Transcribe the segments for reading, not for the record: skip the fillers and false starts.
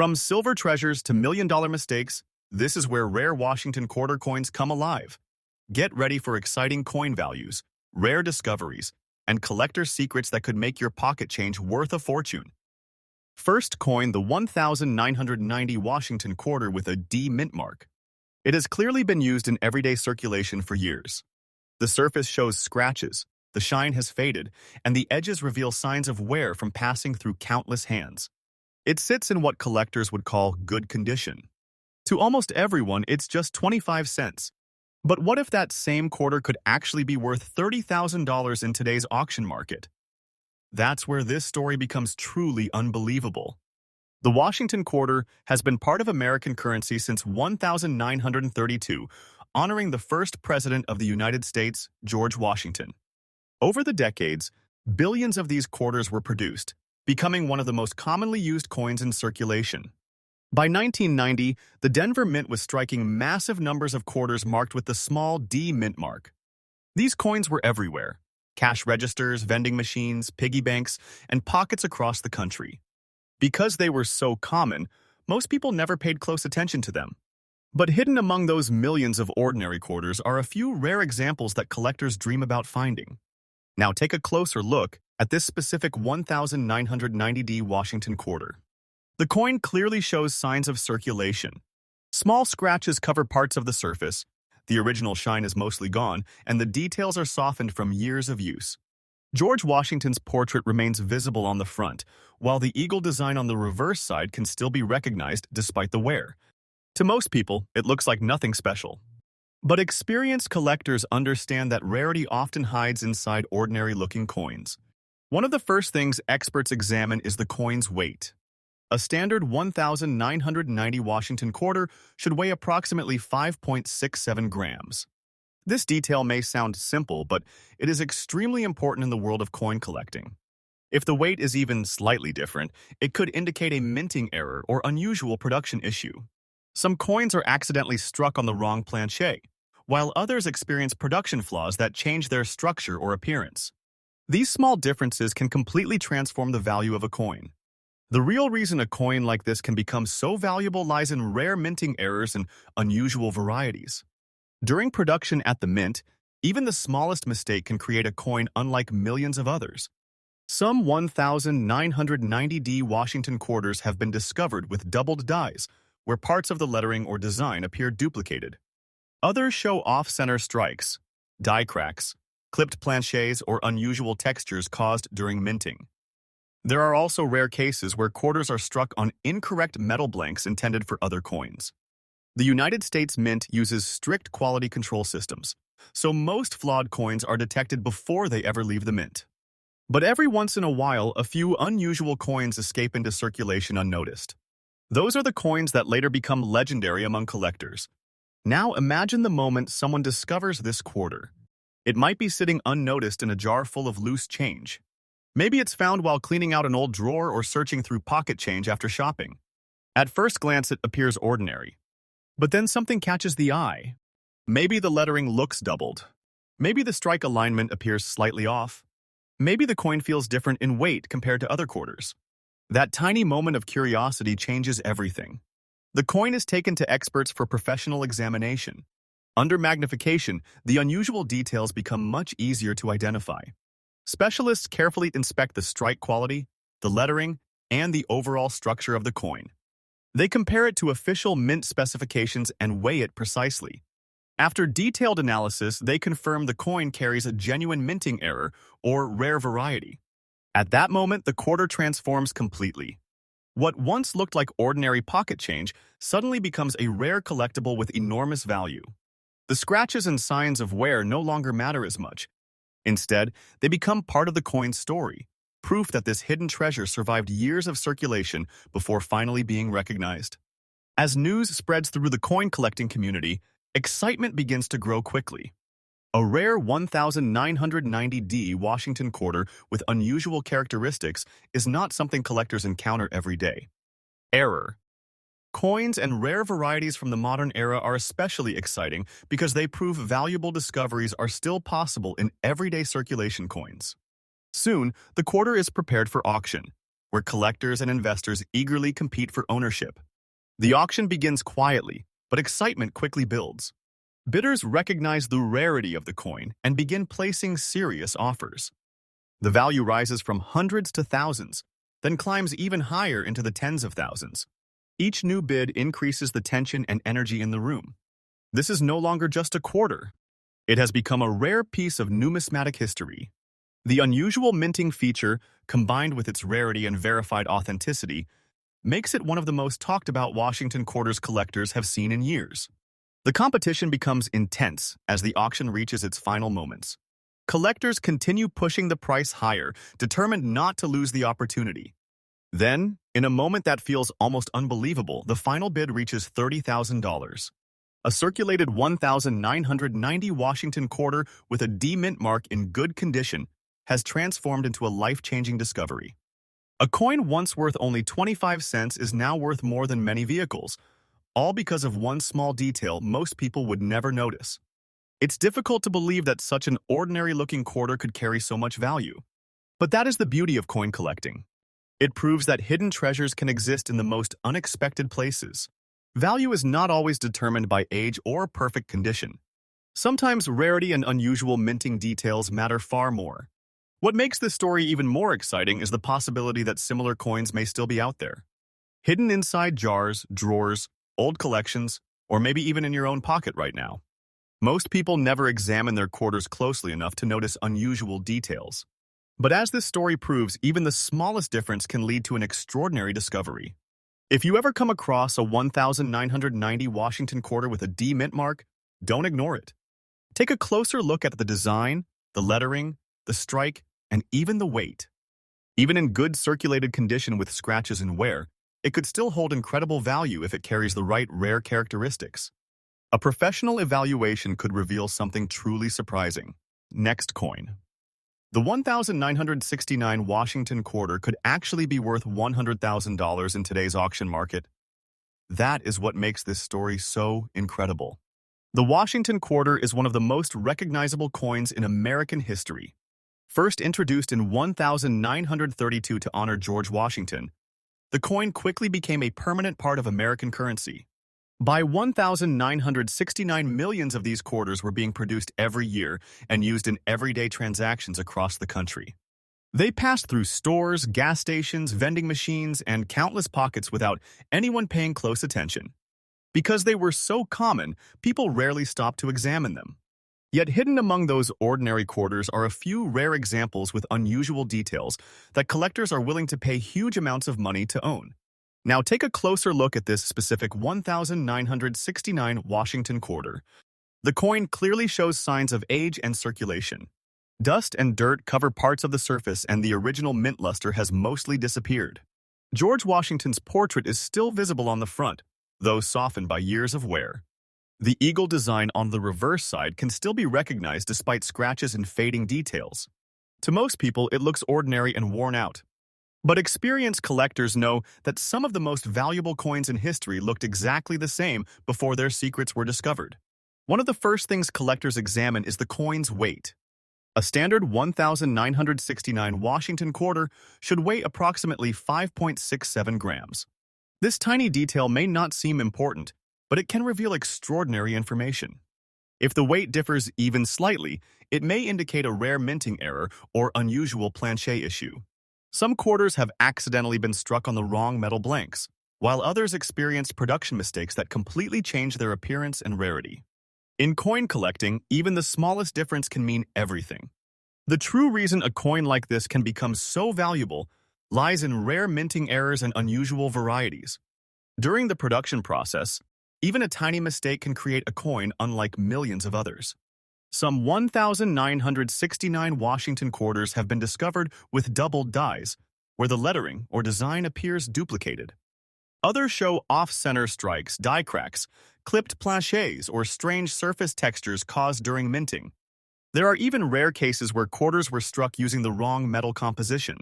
From silver treasures to million-dollar mistakes, this is where rare Washington quarter coins come alive. Get ready for exciting coin values, rare discoveries, and collector secrets that could make your pocket change worth a fortune. First coin, the 1990 Washington quarter with a D mint mark. It has clearly been used in everyday circulation for years. The surface shows scratches, the shine has faded, and the edges reveal signs of wear from passing through countless hands. It sits in what collectors would call good condition. To almost everyone, it's just 25 cents. But what if that same quarter could actually be worth $30,000 in today's auction market? That's where this story becomes truly unbelievable. The Washington quarter has been part of American currency since 1932, honoring the first president of the United States, George Washington. Over the decades, billions of these quarters were produced, becoming one of the most commonly used coins in circulation. By 1990, the Denver Mint was striking massive numbers of quarters marked with the small D mint mark. These coins were everywhere: cash registers, vending machines, piggy banks, and pockets across the country. Because they were so common, most people never paid close attention to them. But hidden among those millions of ordinary quarters are a few rare examples that collectors dream about finding. Now take a closer look at this specific 1990 Washington quarter. The coin clearly shows signs of circulation. Small scratches cover parts of the surface, the original shine is mostly gone, and the details are softened from years of use. George Washington's portrait remains visible on the front, while the eagle design on the reverse side can still be recognized despite the wear. To most people, it looks like nothing special. But experienced collectors understand that rarity often hides inside ordinary-looking coins. One of the first things experts examine is the coin's weight. A standard 1990 Washington quarter should weigh approximately 5.67 grams. This detail may sound simple, but it is extremely important in the world of coin collecting. If the weight is even slightly different, it could indicate a minting error or unusual production issue. Some coins are accidentally struck on the wrong planchet, while others experience production flaws that change their structure or appearance. These small differences can completely transform the value of a coin. The real reason a coin like this can become so valuable lies in rare minting errors and unusual varieties. During production at the mint, even the smallest mistake can create a coin unlike millions of others. Some 1990 Washington quarters have been discovered with doubled dies, where parts of the lettering or design appear duplicated. Others show off-center strikes, die cracks, clipped planchets, or unusual textures caused during minting. There are also rare cases where quarters are struck on incorrect metal blanks intended for other coins. The United States Mint uses strict quality control systems, so most flawed coins are detected before they ever leave the mint. But every once in a while, a few unusual coins escape into circulation unnoticed. Those are the coins that later become legendary among collectors. Now imagine the moment someone discovers this quarter. It might be sitting unnoticed in a jar full of loose change. Maybe it's found while cleaning out an old drawer or searching through pocket change after shopping. At first glance, it appears ordinary. But then something catches the eye. Maybe the lettering looks doubled. Maybe the strike alignment appears slightly off. Maybe the coin feels different in weight compared to other quarters. That tiny moment of curiosity changes everything. The coin is taken to experts for professional examination. Under magnification, the unusual details become much easier to identify. Specialists carefully inspect the strike quality, the lettering, and the overall structure of the coin. They compare it to official mint specifications and weigh it precisely. After detailed analysis, they confirm the coin carries a genuine minting error or rare variety. At that moment, the quarter transforms completely. What once looked like ordinary pocket change suddenly becomes a rare collectible with enormous value. The scratches and signs of wear no longer matter as much. Instead, they become part of the coin's story, proof that this hidden treasure survived years of circulation before finally being recognized. As news spreads through the coin collecting community, excitement begins to grow quickly. A rare 1990 Washington quarter with unusual characteristics is not something collectors encounter every day. Error. Coins and rare varieties from the modern era are especially exciting because they prove valuable discoveries are still possible in everyday circulation coins. Soon, the quarter is prepared for auction. where collectors and investors eagerly compete for ownership. The auction begins quietly, but excitement quickly builds. Bidders recognize the rarity of the coin and begin placing serious offers. The value rises from hundreds to thousands, then climbs even higher into the tens of thousands. Each new bid increases the tension and energy in the room. This is no longer just a quarter. It has become a rare piece of numismatic history. The unusual minting feature, combined with its rarity and verified authenticity, makes it one of the most talked about Washington quarters collectors have seen in years. The competition becomes intense as the auction reaches its final moments. Collectors continue pushing the price higher, determined not to lose the opportunity. Then, in a moment that feels almost unbelievable, the final bid reaches $30,000. A circulated 1990 Washington quarter with a D mint mark in good condition has transformed into a life-changing discovery. A coin once worth only 25 cents is now worth more than many vehicles, all because of one small detail most people would never notice. It's difficult to believe that such an ordinary-looking quarter could carry so much value. But that is the beauty of coin collecting. It proves that hidden treasures can exist in the most unexpected places. Value is not always determined by age or perfect condition. Sometimes rarity and unusual minting details matter far more. What makes this story even more exciting is the possibility that similar coins may still be out there. Hidden inside jars, drawers, old collections, or maybe even in your own pocket right now. Most people never examine their quarters closely enough to notice unusual details. But as this story proves, even the smallest difference can lead to an extraordinary discovery. If you ever come across a 1990 Washington quarter with a D mint mark, don't ignore it. Take a closer look at the design, the lettering, the strike, and even the weight. Even in good circulated condition with scratches and wear, it could still hold incredible value if it carries the right rare characteristics. A professional evaluation could reveal something truly surprising. Next coin. The 1969 Washington quarter could actually be worth $100,000 in today's auction market. That is what makes this story so incredible. The Washington quarter is one of the most recognizable coins in American history. First introduced in 1932 to honor George Washington, the coin quickly became a permanent part of American currency. By 1969, millions of these quarters were being produced every year and used in everyday transactions across the country. They passed through stores, gas stations, vending machines, and countless pockets without anyone paying close attention. Because they were so common, people rarely stopped to examine them. Yet hidden among those ordinary quarters are a few rare examples with unusual details that collectors are willing to pay huge amounts of money to own. Now take a closer look at this specific 1969 Washington quarter. The coin clearly shows signs of age and circulation. Dust and dirt cover parts of the surface and the original mint luster has mostly disappeared. George Washington's portrait is still visible on the front, though softened by years of wear. The eagle design on the reverse side can still be recognized despite scratches and fading details. To most people, it looks ordinary and worn out. But experienced collectors know that some of the most valuable coins in history looked exactly the same before their secrets were discovered. One of the first things collectors examine is the coin's weight. A standard 1969 Washington quarter should weigh approximately 5.67 grams. This tiny detail may not seem important, but it can reveal extraordinary information. If the weight differs even slightly, it may indicate a rare minting error or unusual planchet issue. Some quarters have accidentally been struck on the wrong metal blanks, while others experienced production mistakes that completely change their appearance and rarity. In coin collecting, even the smallest difference can mean everything. The true reason a coin like this can become so valuable lies in rare minting errors and unusual varieties. During the production process, even a tiny mistake can create a coin unlike millions of others. Some 1969 Washington quarters have been discovered with doubled dies, where the lettering or design appears duplicated. Others show off-center strikes, die cracks, clipped planchets, or strange surface textures caused during minting. There are even rare cases where quarters were struck using the wrong metal composition.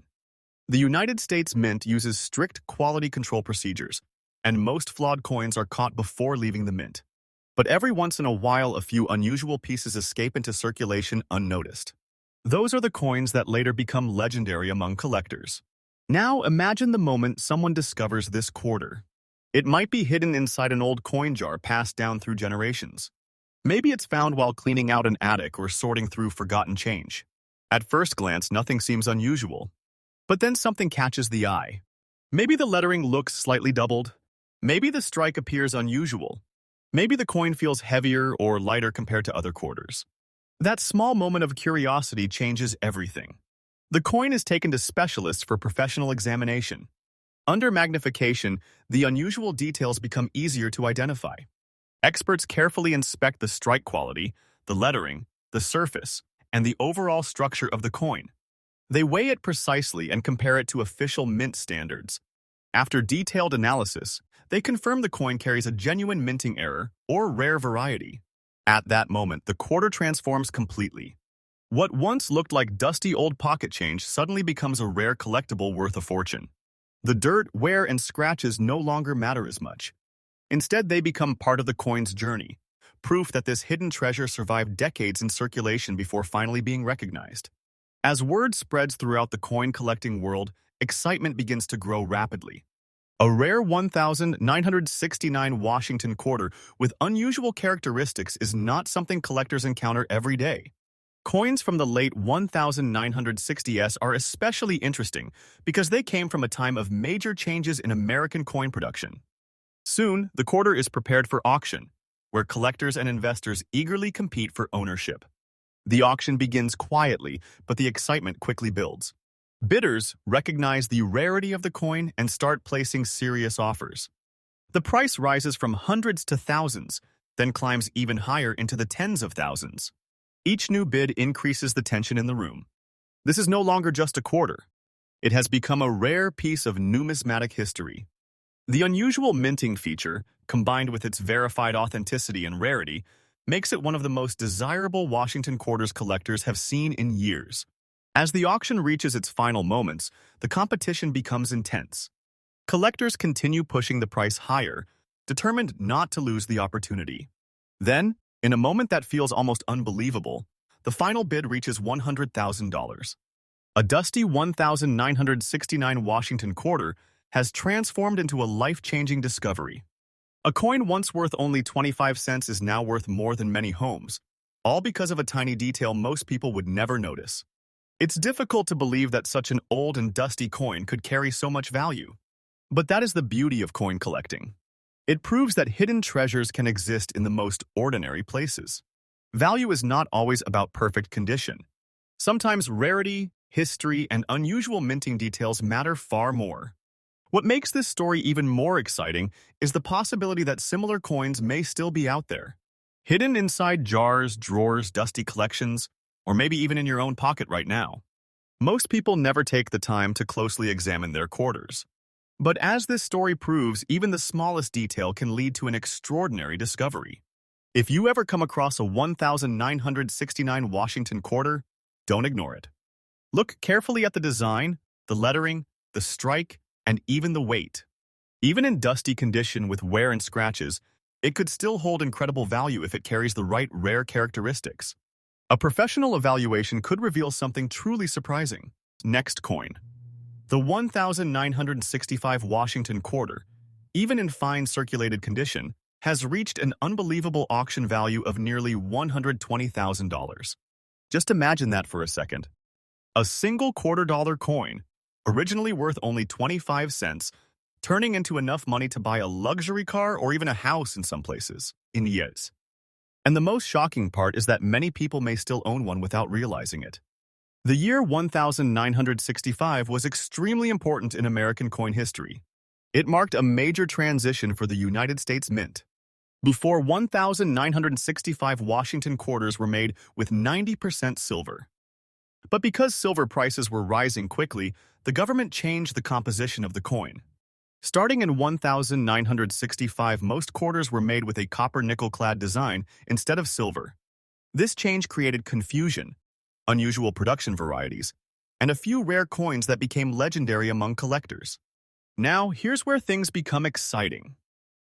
The United States Mint uses strict quality control procedures, and most flawed coins are caught before leaving the mint. But every once in a while, a few unusual pieces escape into circulation unnoticed. Those are the coins that later become legendary among collectors. Now imagine the moment someone discovers this quarter. It might be hidden inside an old coin jar passed down through generations. Maybe it's found while cleaning out an attic or sorting through forgotten change. At first glance, nothing seems unusual. But then something catches the eye. Maybe the lettering looks slightly doubled. Maybe the strike appears unusual. Maybe the coin feels heavier or lighter compared to other quarters. That small moment of curiosity changes everything. The coin is taken to specialists for professional examination. Under magnification, the unusual details become easier to identify. Experts carefully inspect the strike quality, the lettering, the surface, and the overall structure of the coin. They weigh it precisely and compare it to official mint standards. After detailed analysis, they confirm the coin carries a genuine minting error or rare variety. At that moment, the quarter transforms completely. What once looked like dusty old pocket change suddenly becomes a rare collectible worth a fortune. The dirt, wear, and scratches no longer matter as much. Instead, they become part of the coin's journey, proof that this hidden treasure survived decades in circulation before finally being recognized. As word spreads throughout the coin-collecting world, excitement begins to grow rapidly. A rare 1969 Washington quarter with unusual characteristics is not something collectors encounter every day. Coins from the late 1960s are especially interesting because they came from a time of major changes in American coin production. Soon, the quarter is prepared for auction, where collectors and investors eagerly compete for ownership. The auction begins quietly, but the excitement quickly builds. Bidders recognize the rarity of the coin and start placing serious offers. The price rises from hundreds to thousands, then climbs even higher into the tens of thousands. Each new bid increases the tension in the room. This is no longer just a quarter. It has become a rare piece of numismatic history. The unusual minting feature, combined with its verified authenticity and rarity, makes it one of the most desirable Washington quarters collectors have seen in years. As the auction reaches its final moments, the competition becomes intense. Collectors continue pushing the price higher, determined not to lose the opportunity. Then, in a moment that feels almost unbelievable, the final bid reaches $100,000. A dusty 1969 Washington quarter has transformed into a life-changing discovery. A coin once worth only 25 cents is now worth more than many homes, all because of a tiny detail most people would never notice. It's difficult to believe that such an old and dusty coin could carry so much value. But that is the beauty of coin collecting. It proves that hidden treasures can exist in the most ordinary places. Value is not always about perfect condition. Sometimes rarity, history, and unusual minting details matter far more. What makes this story even more exciting is the possibility that similar coins may still be out there. Hidden inside jars, drawers, dusty collections, or maybe even in your own pocket right now. Most people never take the time to closely examine their quarters. But as this story proves, even the smallest detail can lead to an extraordinary discovery. If you ever come across a 1969 Washington quarter, don't ignore it. Look carefully at the design, the lettering, the strike, and even the weight. Even in dusty condition with wear and scratches, it could still hold incredible value if it carries the right rare characteristics. A professional evaluation could reveal something truly surprising. Next coin. The 1965 Washington quarter, even in fine circulated condition, has reached an unbelievable auction value of nearly $120,000. Just imagine that for a second. A single $quarter coin, originally worth only 25 cents, turning into enough money to buy a luxury car or even a house in some places, in years. And the most shocking part is that many people may still own one without realizing it. The year 1965 was extremely important in American coin history. It marked a major transition for the United States Mint. Before 1965 Washington quarters were made with 90% silver. But because silver prices were rising quickly, the government changed the composition of the coin. Starting in 1965, most quarters were made with a copper nickel-clad design instead of silver. This change created confusion, unusual production varieties, and a few rare coins that became legendary among collectors. Now, here's where things become exciting.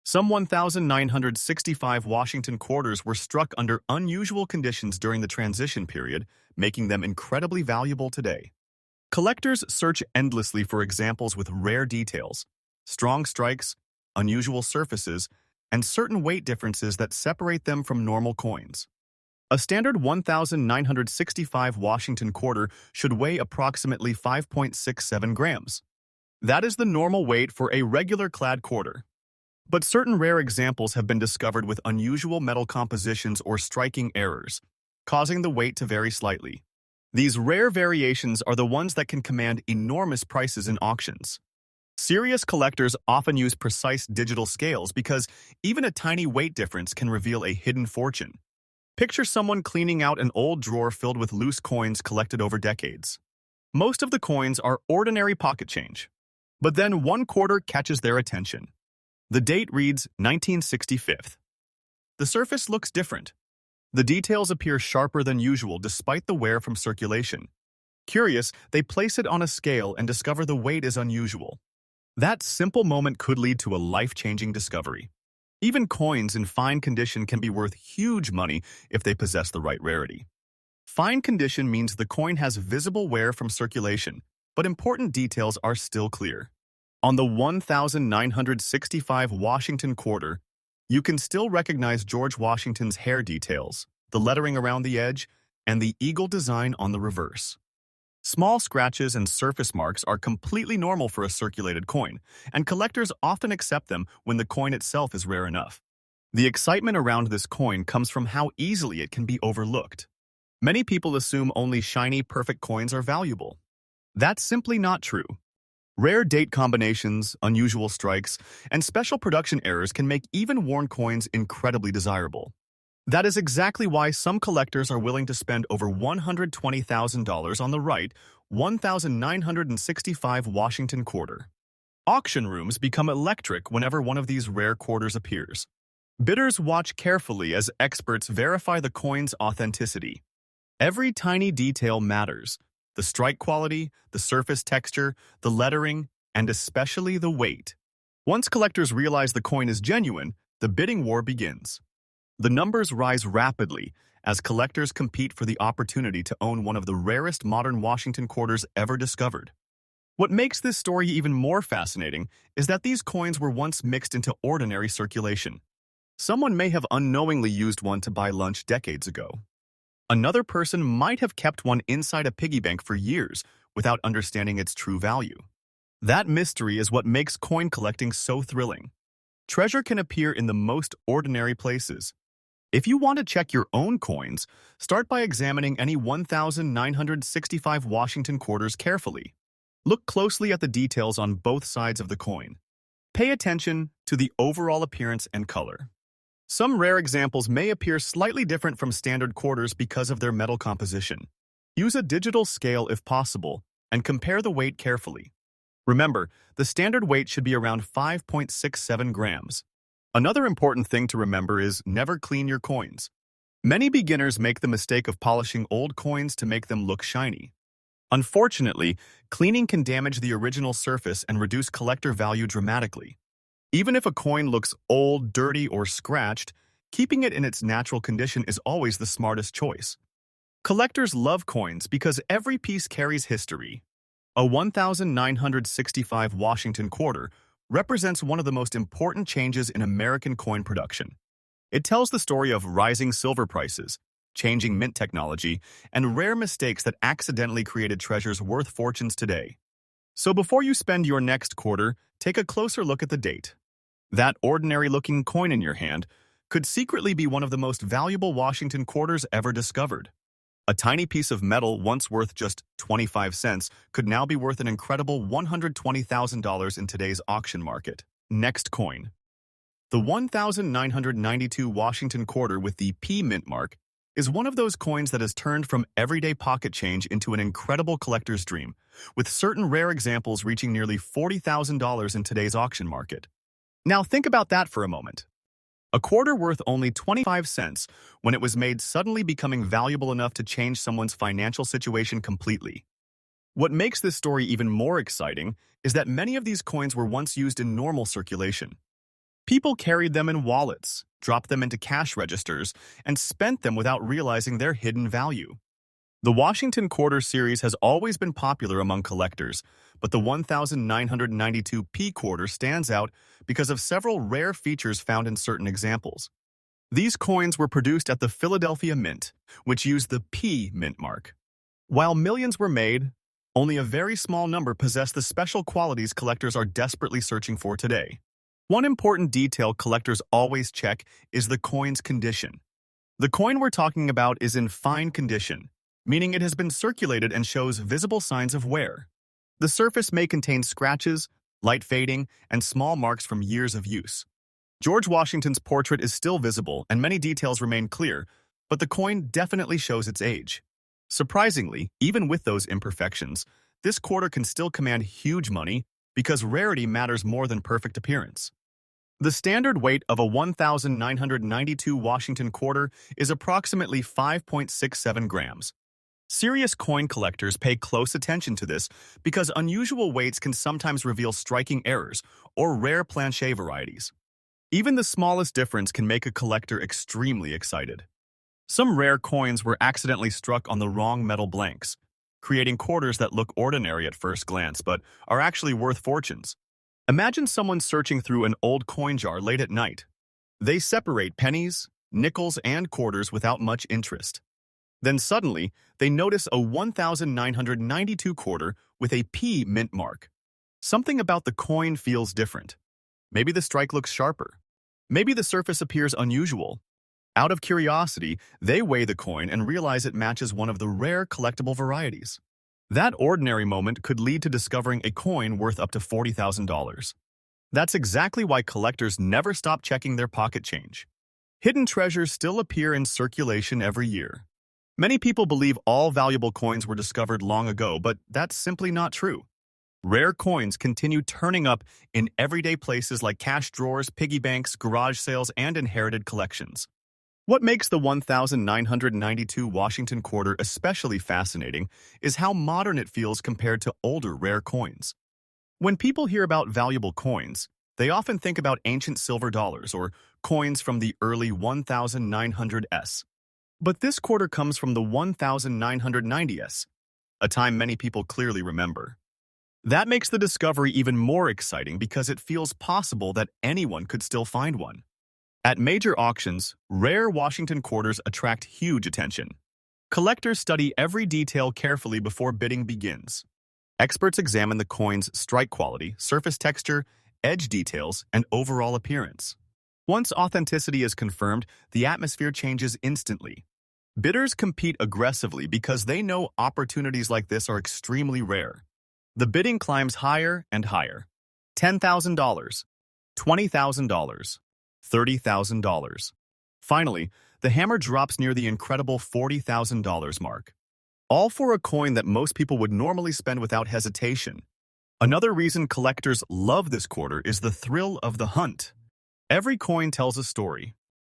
Some 1965 Washington quarters were struck under unusual conditions during the transition period, making them incredibly valuable today. Collectors search endlessly for examples with rare details, strong strikes, unusual surfaces, and certain weight differences that separate them from normal coins. A standard 1,965 Washington quarter should weigh approximately 5.67 grams. That is the normal weight for a regular clad quarter. But certain rare examples have been discovered with unusual metal compositions or striking errors, causing the weight to vary slightly. These rare variations are the ones that can command enormous prices in auctions. Serious collectors often use precise digital scales because even a tiny weight difference can reveal a hidden fortune. Picture someone cleaning out an old drawer filled with loose coins collected over decades. Most of the coins are ordinary pocket change. But then one quarter catches their attention. The date reads 1965. The surface looks different. The details appear sharper than usual despite the wear from circulation. Curious, they place it on a scale and discover the weight is unusual. That simple moment could lead to a life-changing discovery. Even coins in fine condition can be worth huge money if they possess the right rarity. Fine condition means the coin has visible wear from circulation, but important details are still clear. On the 1,965 Washington quarter, you can still recognize George Washington's hair details, the lettering around the edge, and the eagle design on the reverse. Small scratches and surface marks are completely normal for a circulated coin, and collectors often accept them when the coin itself is rare enough. The excitement around this coin comes from how easily it can be overlooked. Many people assume only shiny, perfect coins are valuable. That's simply not true. Rare date combinations, unusual strikes, and special production errors can make even worn coins incredibly desirable. That is exactly why some collectors are willing to spend over $120,000 on the right 1,965 Washington quarter. Auction rooms become electric whenever one of these rare quarters appears. Bidders watch carefully as experts verify the coin's authenticity. Every tiny detail matters: the strike quality, the surface texture, the lettering, and especially the weight. Once collectors realize the coin is genuine, the bidding war begins. The numbers rise rapidly as collectors compete for the opportunity to own one of the rarest modern Washington quarters ever discovered. What makes this story even more fascinating is that these coins were once mixed into ordinary circulation. Someone may have unknowingly used one to buy lunch decades ago. Another person might have kept one inside a piggy bank for years without understanding its true value. That mystery is what makes coin collecting so thrilling. Treasure can appear in the most ordinary places. If you want to check your own coins, start by examining any 1,965 Washington quarters carefully. Look closely at the details on both sides of the coin. Pay attention to the overall appearance and color. Some rare examples may appear slightly different from standard quarters because of their metal composition. Use a digital scale if possible, and compare the weight carefully. Remember, the standard weight should be around 5.67 grams. Another important thing to remember is never clean your coins. Many beginners make the mistake of polishing old coins to make them look shiny. Unfortunately, cleaning can damage the original surface and reduce collector value dramatically. Even if a coin looks old, dirty, or scratched, keeping it in its natural condition is always the smartest choice. Collectors love coins because every piece carries history. A 1,965 Washington quarter represents one of the most important changes in American coin production. It tells the story of rising silver prices, changing mint technology, and rare mistakes that accidentally created treasures worth fortunes today. So before you spend your next quarter, take a closer look at the date. That ordinary-looking coin in your hand could secretly be one of the most valuable Washington quarters ever discovered. A tiny piece of metal once worth just 25 cents could now be worth an incredible $120,000 in today's auction market. Next coin. The 1,992 Washington quarter with the P mint mark is one of those coins that has turned from everyday pocket change into an incredible collector's dream, with certain rare examples reaching nearly $40,000 in today's auction market. Now think about that for a moment. A quarter worth only 25 cents when it was made suddenly becoming valuable enough to change someone's financial situation completely. What makes this story even more exciting is that many of these coins were once used in normal circulation. People carried them in wallets, dropped them into cash registers, and spent them without realizing their hidden value. The Washington Quarter series has always been popular among collectors, but the 1992 P quarter stands out because of several rare features found in certain examples. These coins were produced at the Philadelphia Mint, which used the P mint mark. While millions were made, only a very small number possess the special qualities collectors are desperately searching for today. One important detail collectors always check is the coin's condition. The coin we're talking about is in fine condition, meaning it has been circulated and shows visible signs of wear. The surface may contain scratches, light fading, and small marks from years of use. George Washington's portrait is still visible and many details remain clear, but the coin definitely shows its age. Surprisingly, even with those imperfections, this quarter can still command huge money because rarity matters more than perfect appearance. The standard weight of a 1992 Washington quarter is approximately 5.67 grams. Serious coin collectors pay close attention to this because unusual weights can sometimes reveal striking errors or rare planche varieties. Even the smallest difference can make a collector extremely excited. Some rare coins were accidentally struck on the wrong metal blanks, creating quarters that look ordinary at first glance but are actually worth fortunes. Imagine someone searching through an old coin jar late at night. They separate pennies, nickels, and quarters without much interest. Then suddenly, they notice a 1992 quarter with a P mint mark. Something about the coin feels different. Maybe the strike looks sharper. Maybe the surface appears unusual. Out of curiosity, they weigh the coin and realize it matches one of the rare collectible varieties. That ordinary moment could lead to discovering a coin worth up to $40,000. That's exactly why collectors never stop checking their pocket change. Hidden treasures still appear in circulation every year. Many people believe all valuable coins were discovered long ago, but that's simply not true. Rare coins continue turning up in everyday places like cash drawers, piggy banks, garage sales, and inherited collections. What makes the 1992 Washington quarter especially fascinating is how modern it feels compared to older rare coins. When people hear about valuable coins, they often think about ancient silver dollars or coins from the early 1900s. But this quarter comes from the 1990s, a time many people clearly remember. That makes the discovery even more exciting because it feels possible that anyone could still find one. At major auctions, rare Washington quarters attract huge attention. Collectors study every detail carefully before bidding begins. Experts examine the coin's strike quality, surface texture, edge details, and overall appearance. Once authenticity is confirmed, the atmosphere changes instantly. Bidders compete aggressively because they know opportunities like this are extremely rare. The bidding climbs higher and higher. $10,000, $20,000, $30,000. Finally, the hammer drops near the incredible $40,000 mark. All for a coin that most people would normally spend without hesitation. Another reason collectors love this quarter is the thrill of the hunt. Every coin tells a story.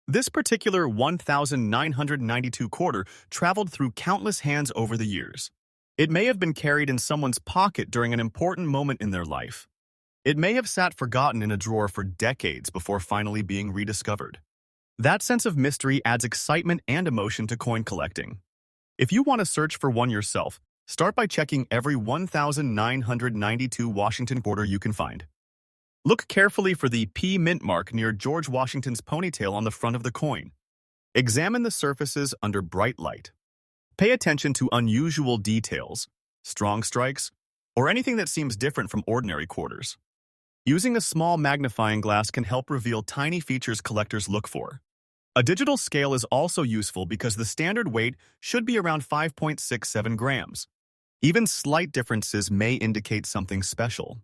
This particular 1992 quarter traveled through countless hands over the years. It may have been carried in someone's pocket during an important moment in their life. It may have sat forgotten in a drawer for decades before finally being rediscovered. That sense of mystery adds excitement and emotion to coin collecting. If you want to search for one yourself, start by checking every 1992 Washington quarter you can find. Look carefully for the P mint mark near George Washington's ponytail on the front of the coin. Examine the surfaces under bright light. Pay attention to unusual details, strong strikes, or anything that seems different from ordinary quarters. Using a small magnifying glass can help reveal tiny features collectors look for. A digital scale is also useful because the standard weight should be around 5.67 grams. Even slight differences may indicate something special.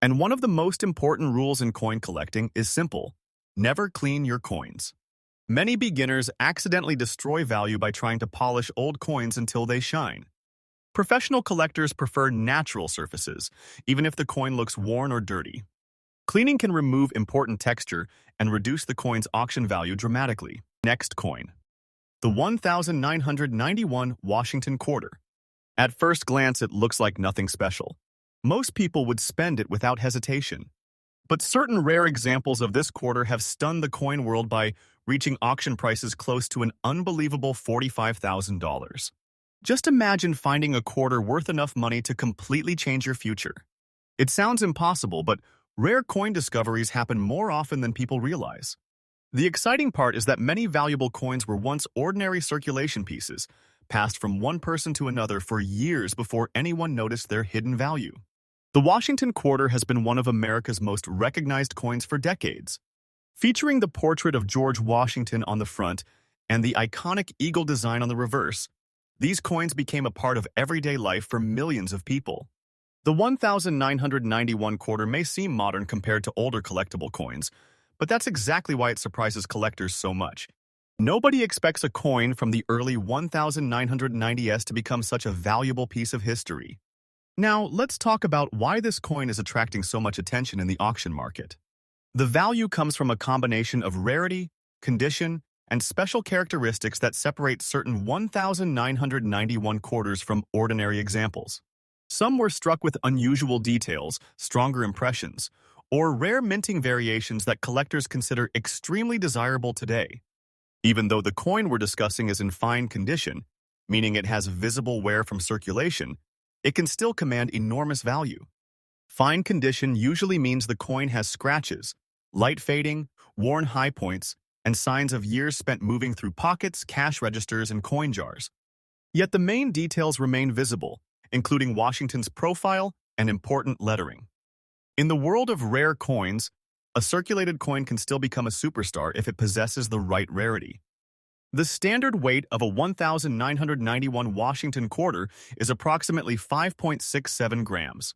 And one of the most important rules in coin collecting is simple: never clean your coins. Many beginners accidentally destroy value by trying to polish old coins until they shine. Professional collectors prefer natural surfaces, even if the coin looks worn or dirty. Cleaning can remove important texture and reduce the coin's auction value dramatically. Next coin. The 1991 Washington quarter. At first glance, it looks like nothing special. Most people would spend it without hesitation. But certain rare examples of this quarter have stunned the coin world by reaching auction prices close to an unbelievable $45,000. Just imagine finding a quarter worth enough money to completely change your future. It sounds impossible, but rare coin discoveries happen more often than people realize. The exciting part is that many valuable coins were once ordinary circulation pieces, passed from one person to another for years before anyone noticed their hidden value. The Washington quarter has been one of America's most recognized coins for decades. Featuring the portrait of George Washington on the front and the iconic eagle design on the reverse, these coins became a part of everyday life for millions of people. The 1991 quarter may seem modern compared to older collectible coins, but that's exactly why it surprises collectors so much. Nobody expects a coin from the early 1990s to become such a valuable piece of history. Now, let's talk about why this coin is attracting so much attention in the auction market. The value comes from a combination of rarity, condition, and special characteristics that separate certain 1991 quarters from ordinary examples. Some were struck with unusual details, stronger impressions, or rare minting variations that collectors consider extremely desirable today. Even though the coin we're discussing is in fine condition, meaning it has visible wear from circulation, it can still command enormous value. Fine condition usually means the coin has scratches, light fading, worn high points, and signs of years spent moving through pockets, cash registers, and coin jars. Yet the main details remain visible, including Washington's profile and important lettering. In the world of rare coins, a circulated coin can still become a superstar if it possesses the right rarity. The standard weight of a 1991 Washington quarter is approximately 5.67 grams.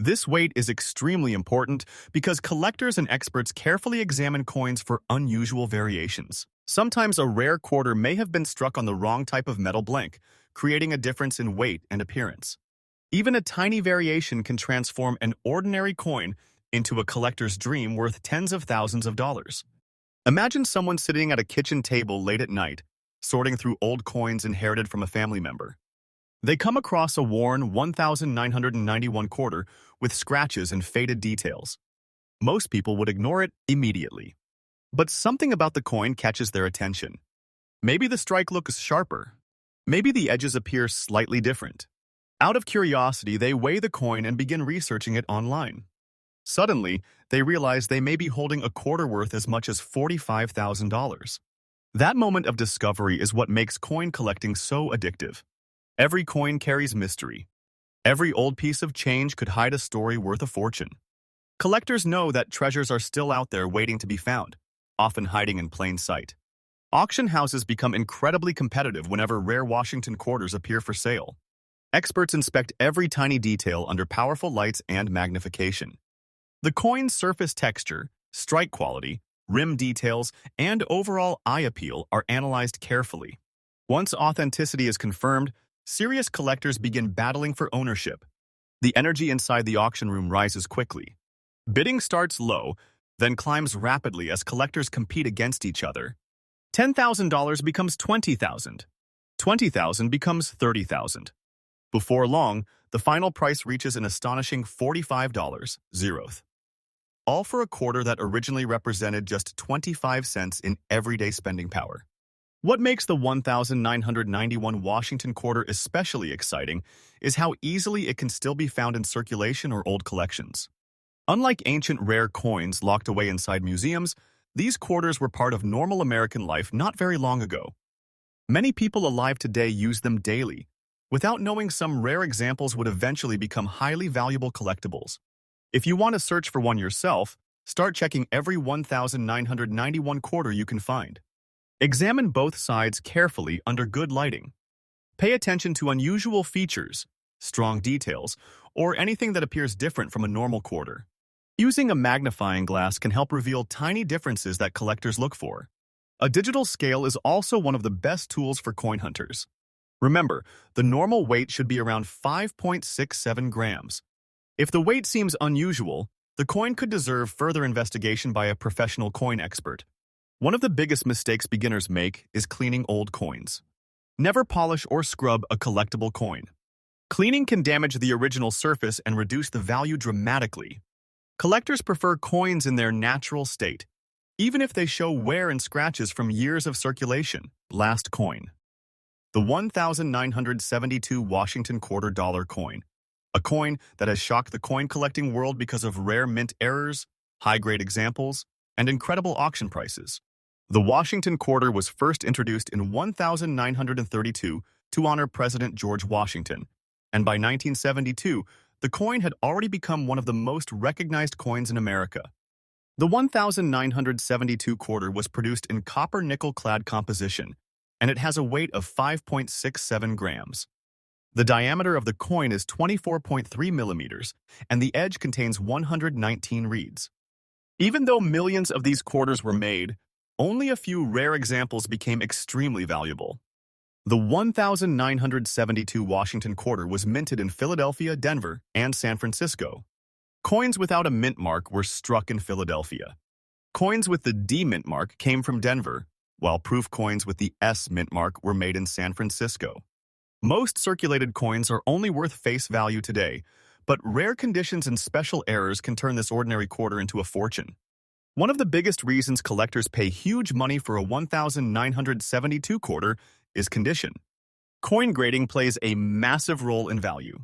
This weight is extremely important because collectors and experts carefully examine coins for unusual variations. Sometimes a rare quarter may have been struck on the wrong type of metal blank, creating a difference in weight and appearance. Even a tiny variation can transform an ordinary coin into a collector's dream worth tens of thousands of dollars. Imagine someone sitting at a kitchen table late at night, sorting through old coins inherited from a family member. They come across a worn 1991 quarter with scratches and faded details. Most people would ignore it immediately. But something about the coin catches their attention. Maybe the strike looks sharper. Maybe the edges appear slightly different. Out of curiosity, they weigh the coin and begin researching it online. Suddenly, they realize they may be holding a quarter worth as much as $45,000. That moment of discovery is what makes coin collecting so addictive. Every coin carries mystery. Every old piece of change could hide a story worth a fortune. Collectors know that treasures are still out there waiting to be found, often hiding in plain sight. Auction houses become incredibly competitive whenever rare Washington quarters appear for sale. Experts inspect every tiny detail under powerful lights and magnification. The coin's surface texture, strike quality, rim details, and overall eye appeal are analyzed carefully. Once authenticity is confirmed, serious collectors begin battling for ownership. The energy inside the auction room rises quickly. Bidding starts low, then climbs rapidly as collectors compete against each other. $10,000 becomes $20,000. $20,000 becomes $30,000. Before long, the final price reaches an astonishing $45, zeroth. All for a quarter that originally represented just 25 cents in everyday spending power. What makes the 1991 Washington quarter especially exciting is how easily it can still be found in circulation or old collections. Unlike ancient rare coins locked away inside museums, these quarters were part of normal American life not very long ago. Many people alive today use them daily. Without knowing, some rare examples would eventually become highly valuable collectibles. If you want to search for one yourself, start checking every 1991 quarter you can find. Examine both sides carefully under good lighting. Pay attention to unusual features, strong details, or anything that appears different from a normal quarter. Using a magnifying glass can help reveal tiny differences that collectors look for. A digital scale is also one of the best tools for coin hunters. Remember, the normal weight should be around 5.67 grams. If the weight seems unusual, the coin could deserve further investigation by a professional coin expert. One of the biggest mistakes beginners make is cleaning old coins. Never polish or scrub a collectible coin. Cleaning can damage the original surface and reduce the value dramatically. Collectors prefer coins in their natural state, even if they show wear and scratches from years of circulation. Last coin. The 1972 Washington quarter dollar coin, a coin that has shocked the coin collecting world because of rare mint errors, high-grade examples, and incredible auction prices. The Washington quarter was first introduced in 1932 to honor President George Washington, and by 1972, the coin had already become one of the most recognized coins in America. The 1972 quarter was produced in copper-nickel-clad composition, and it has a weight of 5.67 grams. The diameter of the coin is 24.3 millimeters, and the edge contains 119 reeds. Even though millions of these quarters were made, only a few rare examples became extremely valuable. The 1972 Washington quarter was minted in Philadelphia, Denver, and San Francisco. Coins without a mint mark were struck in Philadelphia. Coins with the D mint mark came from Denver, while proof coins with the S mint mark were made in San Francisco. Most circulated coins are only worth face value today, but rare conditions and special errors can turn this ordinary quarter into a fortune. One of the biggest reasons collectors pay huge money for a 1972 quarter is condition. Coin grading plays a massive role in value.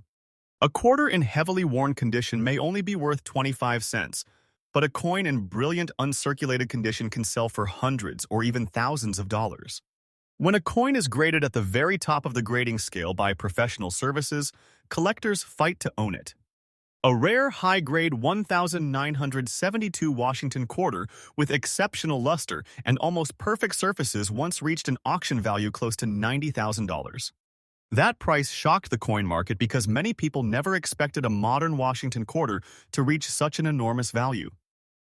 A quarter in heavily worn condition may only be worth 25 cents, but a coin in brilliant uncirculated condition can sell for hundreds or even thousands of dollars. When a coin is graded at the very top of the grading scale by professional services, collectors fight to own it. A rare high-grade 1972 Washington quarter with exceptional luster and almost perfect surfaces once reached an auction value close to $90,000. That price shocked the coin market because many people never expected a modern Washington quarter to reach such an enormous value.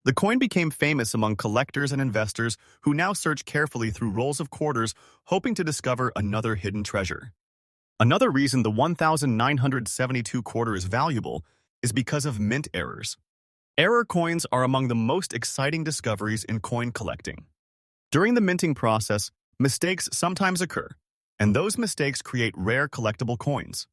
The coin became famous among collectors and investors who now search carefully through rolls of quarters hoping to discover another hidden treasure. Another reason the 1972 quarter is valuable is because of mint errors. Error coins are among the most exciting discoveries in coin collecting. During the minting process, mistakes sometimes occur, and those mistakes create rare collectible coins.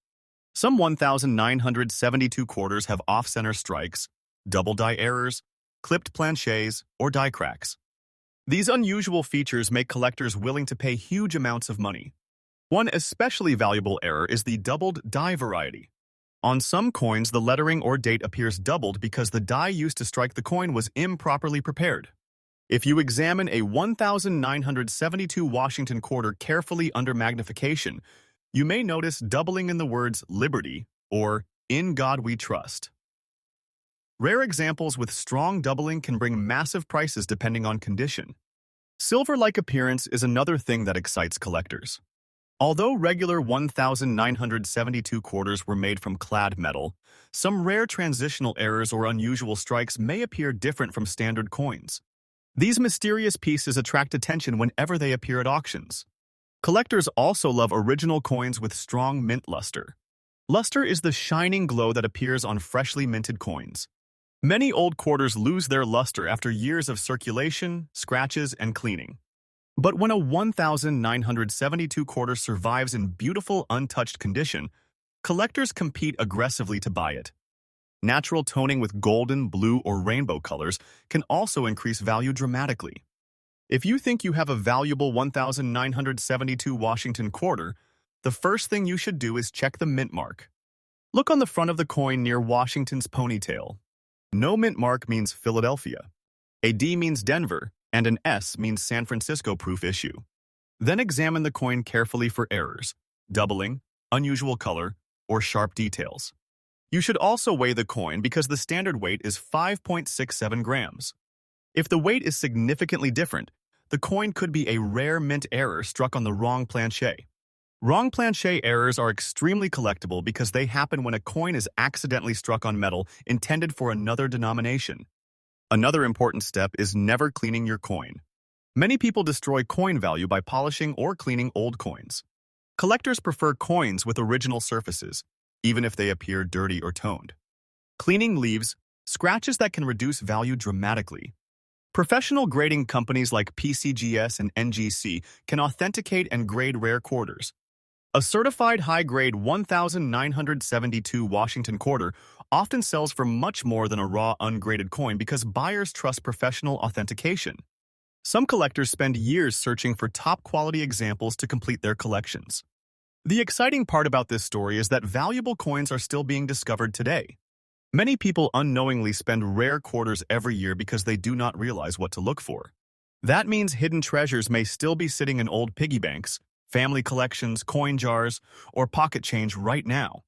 Some 1972 quarters have off-center strikes, double die errors, clipped planchets, or die cracks. These unusual features make collectors willing to pay huge amounts of money. One especially valuable error is the doubled die variety. On some coins, the lettering or date appears doubled because the die used to strike the coin was improperly prepared. If you examine a 1972 Washington quarter carefully under magnification, you may notice doubling in the words "Liberty" or "In God We Trust." Rare examples with strong doubling can bring massive prices depending on condition. Silver-like appearance is another thing that excites collectors. Although regular 1972 quarters were made from clad metal, some rare transitional errors or unusual strikes may appear different from standard coins. These mysterious pieces attract attention whenever they appear at auctions. Collectors also love original coins with strong mint luster. Luster is the shining glow that appears on freshly minted coins. Many old quarters lose their luster after years of circulation, scratches, and cleaning. But when a 1972 quarter survives in beautiful, untouched condition, collectors compete aggressively to buy it. Natural toning with golden, blue, or rainbow colors can also increase value dramatically. If you think you have a valuable 1972 Washington quarter, the first thing you should do is check the mint mark. Look on the front of the coin near Washington's ponytail. No mint mark means Philadelphia. A D means Denver, and an S means San Francisco proof issue. Then examine the coin carefully for errors, doubling, unusual color, or sharp details. You should also weigh the coin because the standard weight is 5.67 grams. If the weight is significantly different, the coin could be a rare mint error struck on the wrong planchet. Wrong planchet errors are extremely collectible because they happen when a coin is accidentally struck on metal intended for another denomination. Another important step is never cleaning your coin. Many people destroy coin value by polishing or cleaning old coins. Collectors prefer coins with original surfaces, even if they appear dirty or toned. Cleaning leaves scratches that can reduce value dramatically. Professional grading companies like PCGS and NGC can authenticate and grade rare quarters. A certified high-grade 1972 Washington quarter often sells for much more than a raw ungraded coin because buyers trust professional authentication. Some collectors spend years searching for top-quality examples to complete their collections. The exciting part about this story is that valuable coins are still being discovered today. Many people unknowingly spend rare quarters every year because they do not realize what to look for. That means hidden treasures may still be sitting in old piggy banks, family collections, coin jars, or pocket change right now.